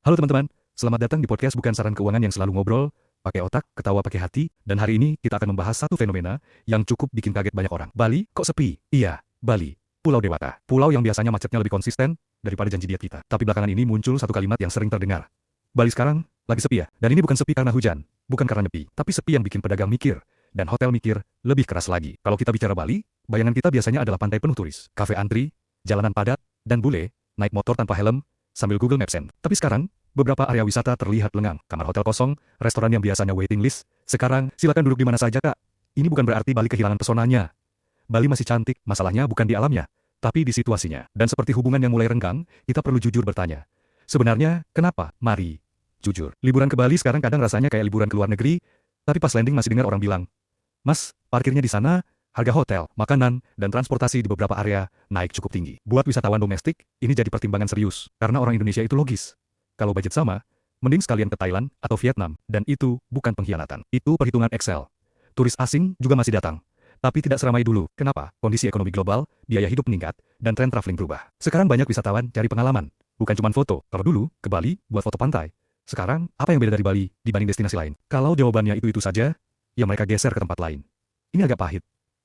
Halo teman-teman, selamat datang di podcast Bukan Saran Keuangan yang selalu ngobrol, pakai otak, ketawa pakai hati, dan hari ini kita akan membahas satu fenomena yang cukup bikin kaget banyak orang. Bali kok sepi? Iya, Bali. Pulau Dewata. Pulau yang biasanya macetnya lebih konsisten daripada janji diet kita. Tapi belakangan ini muncul satu kalimat yang sering terdengar. Bali sekarang lagi sepi ya? Dan ini bukan sepi karena hujan, bukan karena nyepi, tapi sepi yang bikin pedagang mikir, dan hotel mikir lebih keras lagi. Kalau kita bicara Bali, bayangan kita biasanya adalah pantai penuh turis, kafe antri, jalanan padat, dan bule naik motor tanpa helm sambil Google Maps. Tapi sekarang, beberapa area wisata terlihat lengang, kamar hotel kosong, restoran yang biasanya waiting list. Sekarang, silakan duduk di mana saja kak. Ini bukan berarti Bali kehilangan pesonanya. Bali masih cantik, masalahnya bukan di alamnya, tapi di situasinya. Dan seperti hubungan yang mulai renggang, kita perlu jujur bertanya. Sebenarnya, kenapa? Mari jujur. Liburan ke Bali sekarang kadang rasanya kayak liburan ke luar negeri, tapi pas landing masih dengar orang bilang, Mas, parkirnya di sana, harga hotel, makanan, dan transportasi di beberapa area naik cukup tinggi. Buat wisatawan domestik, ini jadi pertimbangan serius, karena orang Indonesia itu logis. Kalau budget sama, mending sekalian ke Thailand atau Vietnam, dan itu bukan pengkhianatan. Itu perhitungan Excel. Turis asing juga masih datang, tapi tidak seramai dulu. Kenapa? Kondisi ekonomi global, biaya hidup meningkat, dan tren traveling berubah. Sekarang banyak wisatawan cari pengalaman, bukan cuma foto. Kalau dulu, ke Bali, buat foto pantai. Sekarang, apa yang beda dari Bali dibanding destinasi lain? Kalau jawabannya itu saja, ya mereka geser ke tempat lain. Ini agak pahit.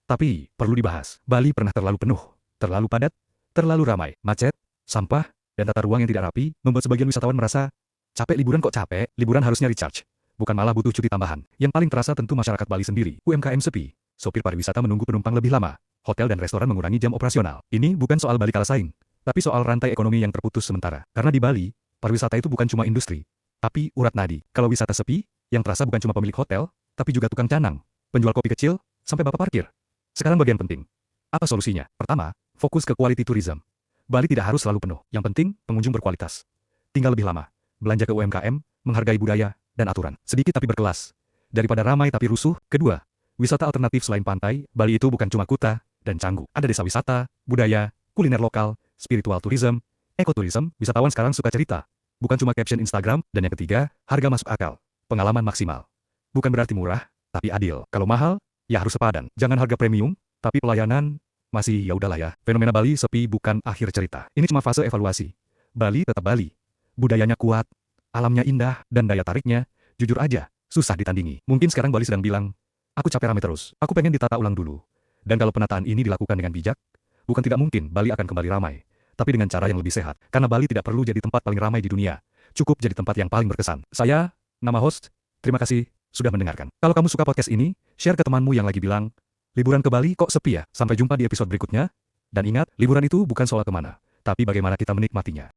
Tapi, perlu dibahas. Bali pernah terlalu penuh, terlalu padat, terlalu ramai, macet, sampah, dan tata ruang yang tidak rapi, membuat sebagian wisatawan merasa, capek liburan kok capek, liburan harusnya recharge. Bukan malah butuh cuti tambahan. Yang paling terasa tentu masyarakat Bali sendiri. UMKM sepi, sopir pariwisata menunggu penumpang lebih lama, hotel dan restoran mengurangi jam operasional. Ini bukan soal Bali kalah saing, tapi soal rantai ekonomi yang terputus sementara. Karena di Bali, pariwisata itu bukan cuma industri, tapi urat nadi. Kalau wisata sepi, yang terasa bukan cuma pemilik hotel, tapi juga tukang canang, penjual kopi kecil, sampai bapak parkir. Sekarang bagian penting. Apa solusinya? Pertama, fokus ke quality tourism. Bali tidak harus selalu penuh. Yang penting, pengunjung berkualitas. Tinggal lebih lama. Belanja ke UMKM, menghargai budaya, dan aturan. Sedikit tapi berkelas. Daripada ramai tapi rusuh. Kedua, wisata alternatif selain pantai, Bali itu bukan cuma Kuta dan Canggu. Ada desa wisata, budaya, kuliner lokal, spiritual tourism, ekoturism. Wisatawan sekarang suka cerita. Bukan cuma caption Instagram. Dan yang ketiga, harga masuk akal. Pengalaman maksimal. Bukan berarti murah, tapi adil. Kalau mahal, ya harus sepadan. Jangan harga premium, tapi pelayanan masih ya udahlah ya. Fenomena Bali sepi bukan akhir cerita. Ini cuma fase evaluasi. Bali tetap Bali. Budayanya kuat, alamnya indah, dan daya tariknya, jujur aja, susah ditandingi. Mungkin sekarang Bali sedang bilang, aku capek rame terus, aku pengen ditata ulang dulu. Dan kalau penataan ini dilakukan dengan bijak, bukan tidak mungkin Bali akan kembali ramai. Tapi dengan cara yang lebih sehat. Karena Bali tidak perlu jadi tempat paling ramai di dunia. Cukup jadi tempat yang paling berkesan. Saya, nama host, terima kasih sudah mendengarkan. Kalau kamu suka podcast ini, share ke temanmu yang lagi bilang, liburan ke Bali kok sepi ya? Sampai jumpa di episode berikutnya. Dan ingat, liburan itu bukan soal kemana, tapi bagaimana kita menikmatinya.